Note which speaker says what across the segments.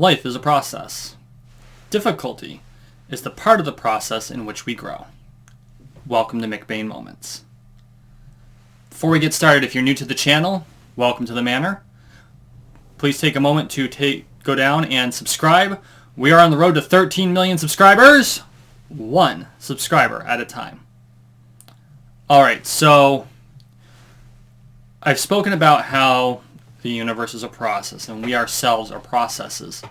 Speaker 1: Life is a process. Difficulty is the part of the process in which we grow. Welcome to McBain Moments. Before we get started, if you're new to the channel, welcome to the Manor. Please take a moment to go down and subscribe. We are on the road to 13 million subscribers, one subscriber at a time. Alright, so I've spoken about how the universe is a process and we ourselves are processes.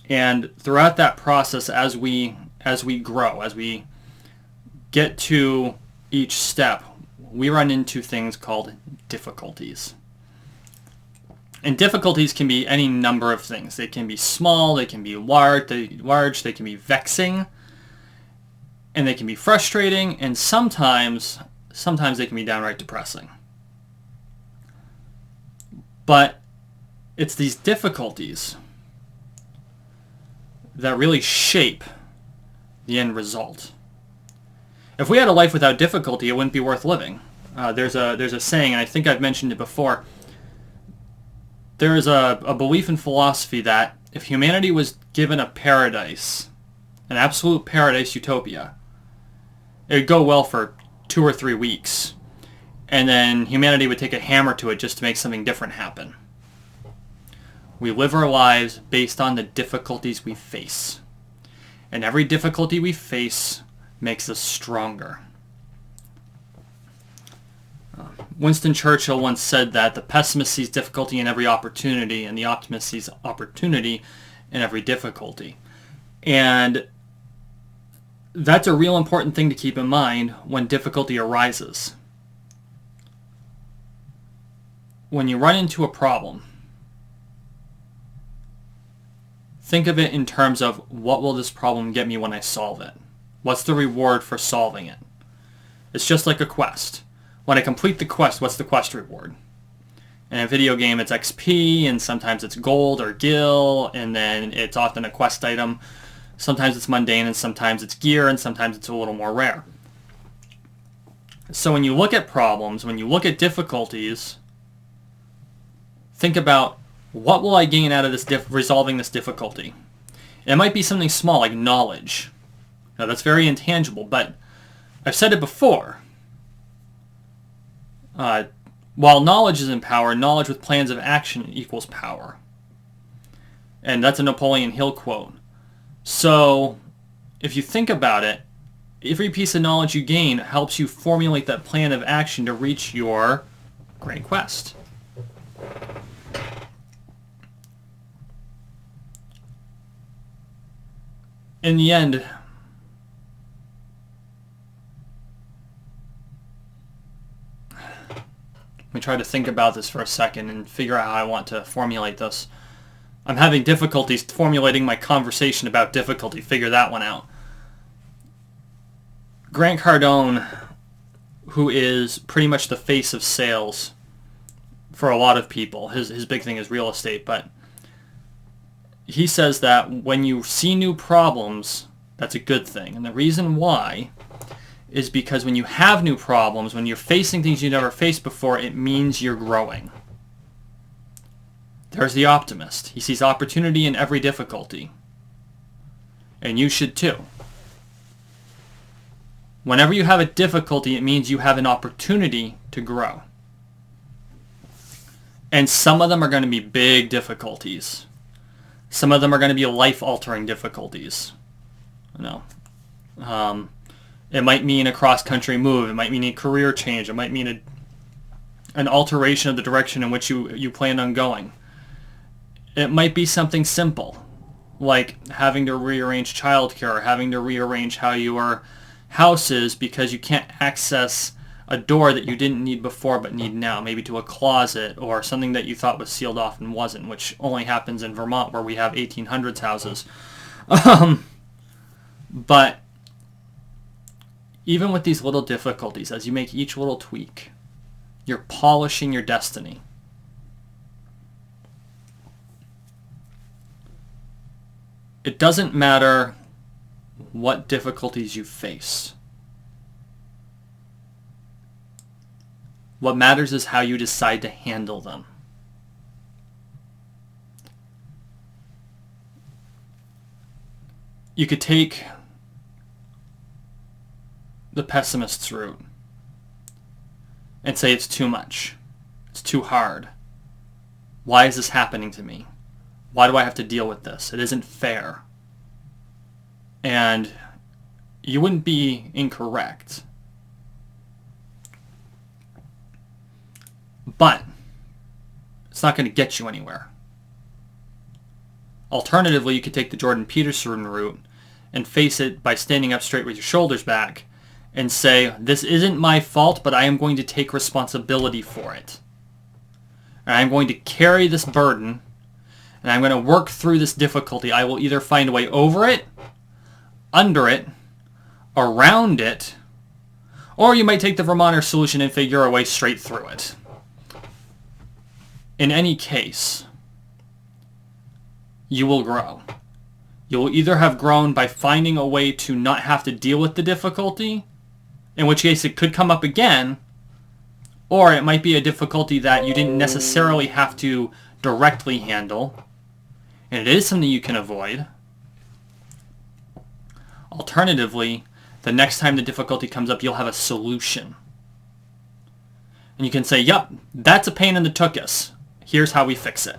Speaker 1: And throughout that process, as we grow, as we get to each step, we run into things called difficulties. And difficulties can be any number of things. They can be small, they can be large, they can be vexing, and they can be frustrating, and sometimes they can be downright depressing. But it's these difficulties that really shape the end result. If we had a life without difficulty, it wouldn't be worth living. There's a saying, and I think I've mentioned it before. There is a belief in philosophy that if humanity was given a paradise, an absolute paradise utopia, it would go well for 2 or 3 weeks. And then humanity would take a hammer to it just to make something different happen. We live our lives based on the difficulties we face. And every difficulty we face makes us stronger. Winston Churchill once said that the pessimist sees difficulty in every opportunity and the optimist sees opportunity in every difficulty. And that's a real important thing to keep in mind when difficulty arises. When you run into a problem, think of it in terms of what will this problem get me when I solve it? What's the reward for solving it? It's just like a quest. When I complete the quest, what's the quest reward? In a video game, it's XP, and sometimes it's gold or gil, and then it's often a quest item. Sometimes it's mundane, and sometimes it's gear, and sometimes it's a little more rare. So when you look at problems, when you look at difficulties, think about, what will I gain out of this resolving this difficulty? It might be something small like knowledge. Now that's very intangible, but I've said it before. While knowledge is in power, knowledge with plans of action equals power. And that's a Napoleon Hill quote. So if you think about it, every piece of knowledge you gain helps you formulate that plan of action to reach your great quest. In the end, let me try to think about this for a second and figure out how I want to formulate this. I'm having difficulties formulating my conversation about difficulty. Figure that one out. Grant Cardone, who is pretty much the face of sales for a lot of people, his big thing is real estate, but he says that when you see new problems, that's a good thing. And the reason why is because when you have new problems, when you're facing things you never faced before, it means you're growing. There's the optimist. He sees opportunity in every difficulty. And you should too. Whenever you have a difficulty, it means you have an opportunity to grow. And some of them are going to be big difficulties. Some of them are going to be life-altering difficulties. It might mean a cross-country move. It might mean a career change. It might mean an alteration of the direction in which you plan on going. It might be something simple, like having to rearrange childcare or having to rearrange how your house is because you can't access a door that you didn't need before but need now, maybe to a closet or something that you thought was sealed off and wasn't, which only happens in Vermont where we have 1800s houses. But even with these little difficulties, as you make each little tweak, you're polishing your destiny. It doesn't matter what difficulties you face. What matters is how you decide to handle them. You could take the pessimist's route and say it's too much. It's too hard. Why is this happening to me? Why do I have to deal with this? It isn't fair. And you wouldn't be incorrect. But it's not going to get you anywhere. Alternatively, you could take the Jordan Peterson route and face it by standing up straight with your shoulders back and say, this isn't my fault, but I am going to take responsibility for it. And I'm going to carry this burden, and I'm going to work through this difficulty. I will either find a way over it, under it, around it, or you might take the Vermonter solution and figure a way straight through it. In any case, you will grow. You will either have grown by finding a way to not have to deal with the difficulty, in which case it could come up again, or it might be a difficulty that you didn't necessarily have to directly handle, and it is something you can avoid. Alternatively, the next time the difficulty comes up, you'll have a solution. And you can say, yep, that's a pain in the tuchus. Here's how we fix it.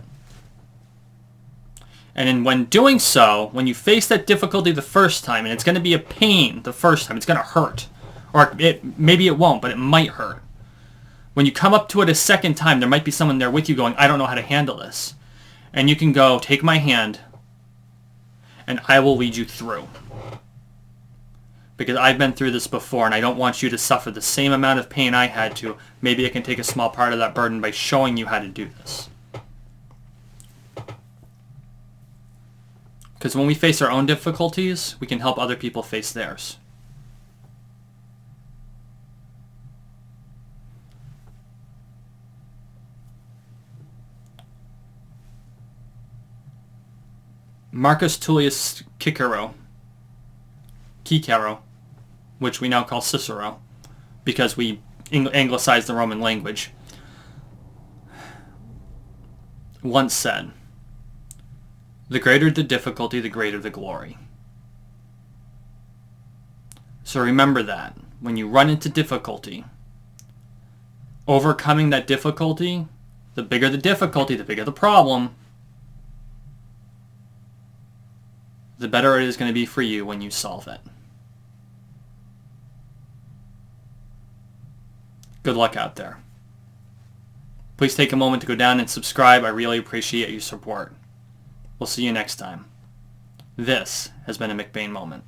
Speaker 1: And then when doing so, when you face that difficulty the first time, and it's going to be a pain the first time, it's going to hurt. Or maybe it won't, but it might hurt. When you come up to it a second time, there might be someone there with you going, I don't know how to handle this. And you can go, take my hand, and I will lead you through. Because I've been through this before, and I don't want you to suffer the same amount of pain I had to. Maybe I can take a small part of that burden by showing you how to do this. Because when we face our own difficulties, we can help other people face theirs. Marcus Tullius Cicero, which we now call Cicero, because we anglicized the Roman language, once said, the greater the difficulty, the greater the glory. So remember that. When you run into difficulty, overcoming that difficulty, the bigger the difficulty, the bigger the problem, the better it is going to be for you when you solve it. Good luck out there. Please take a moment to go down and subscribe. I really appreciate your support. We'll see you next time. This has been a McBain Moment.